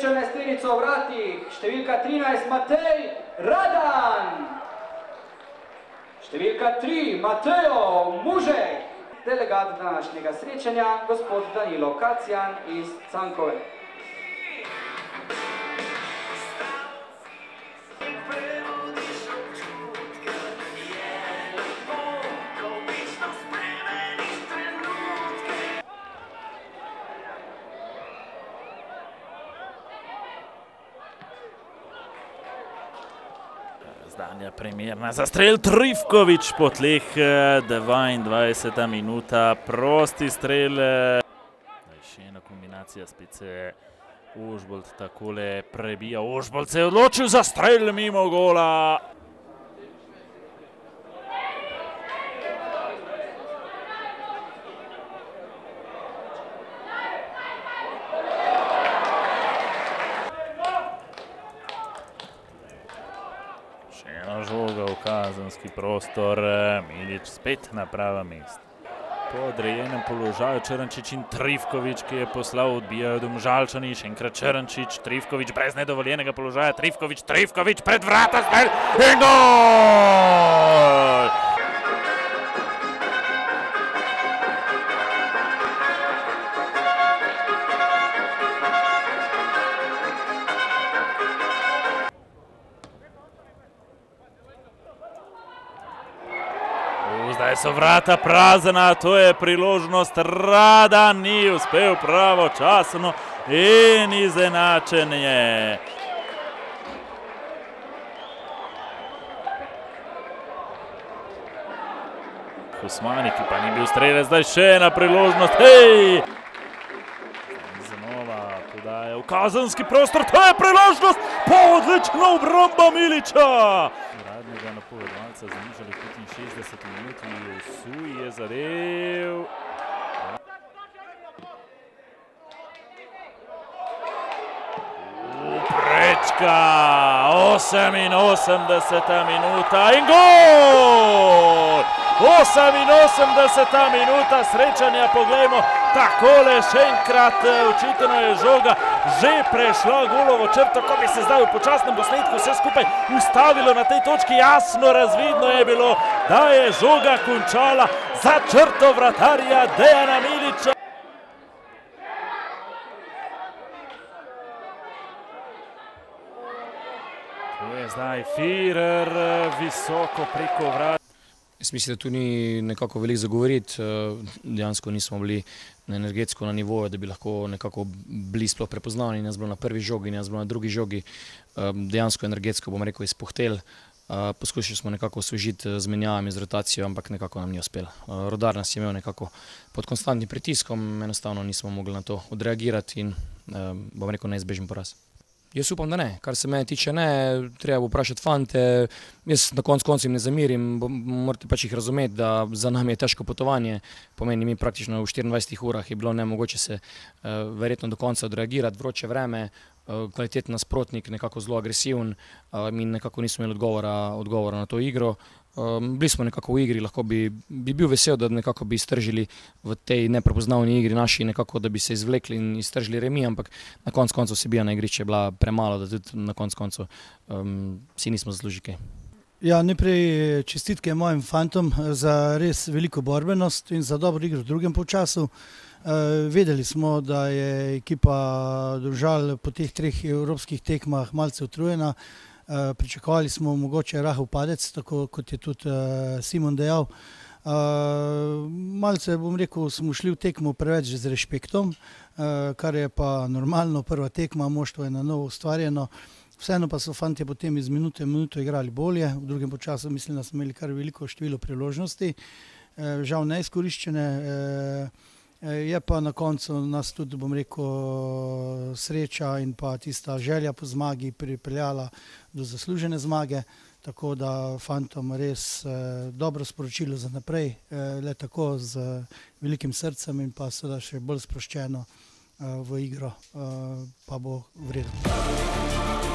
srečanje strelico v vratih, številka 13 Matej Radan. Številka 3 Matejo Mužek. Delegat današnjega srečanja, gospod Danilo Kacjan iz Cankove. Zdanja primerna za strel, Trifkovič po tleh, 22. minuta, prosti strel. Še ena kombinacija, spet se Ožbolt takole prebija, Ožbolt se je odločil za strel mimo gola. Žoga v kazenski prostor, Milič spet na prava mesta. Po odrejenem položaju Črnčič in Trifkovič, ki je poslal, odbijajo Domžalčani, še enkrat Črnčič, Trifkovič brez nedovoljenega položaja, Trifkovič pred vrata, strel in gol! Zdaj so vrata prazna, to je priložnost, Radan ni uspel pravočasno in izenačenje. Kusmani, ki pa ni bil strelec, zdaj še ena priložnost, hej! Znova podaja v kazenski prostor, to je priložnost, po odlična obramba Miliča! Uradnega napovedovalca znižali 65 minut, Suj je zadev. Prečka, 88. minuta in gol! 88. minuta srečanja, poglejmo, takole še enkrat, očitno je žoga že prešla golovo črto, ko bi se zdaj v počasnem posnetku vse skupaj ustavilo na tej točki, jasno razvidno je bilo, da je žoga končala za črto vratarja Dejana Miliča. Tu je zdaj Firer, visoko preko vrat. Jaz mislim, da tu ni nekako veliko zagovoriti, dejansko nismo bili energetsko na nivoju, da bi lahko nekako bili sploh prepoznavni, nas bilo na prvi žogi, nas bilo na drugi žogi, dejansko energetsko, bom rekel, izpuhtel. Poskušali smo nekako osvežiti z menjavami, z rotacijo, ampak nekako nam ni uspel. Rudar nas je imel nekako pod konstantnim pritiskom, enostavno nismo mogli na to odreagirati in, bom rekel, neizbežen poraz. Jaz upam, da ne. Kar se mene tiče, ne. Treba bo vprašati fante. Jaz na koncu jim ne zamirim. Morate pač jih razumeti, da za nami je težko potovanje. Pomeni, mi praktično v 24 urah je bilo nemogoče se verjetno do konca odreagirati. Vroče vreme, kvaliteten nasprotnik, nekako zelo agresiven. Mi nekako nismo imeli odgovora na to igro. Bili smo nekako v igri, lahko bi bil vesel, da nekako bi iztržili v tej neprepoznavni igri naši, nekako da bi se izvlekli in iztržili remi, ampak na koncu vsebina na igrišču je bila premalo, da tudi na koncu si nismo zaslužili kaj. Ja, najprej čestitke mojim fantom za res veliko borbenost in za dobro igro v drugem polčasu. Vedeli smo, da je ekipa Domžal po teh 3 evropskih tekmah malce utrujena. Pričakovali smo mogoče rahel padec, tako kot je tudi Simon dejal. Malce, bom rekel, smo šli v tekmo preveč z rešpektom, kar je pa normalno, prva tekma, moštvo je na novo ustvarjeno. Vseeno pa so fantje potem iz minute v minuto igrali bolje, v drugem počasu mislim, da smo imeli kar veliko število priložnosti, žal neizkoriščene. Je pa na koncu nas tudi, bom rekel, sreča in pa tista želja po zmagi pripeljala do zaslužene zmage, tako da fantom res dobro sporočilo za naprej, le tako z velikim srcem in pa seveda še bolj sproščeno v igro, pa bo vredno.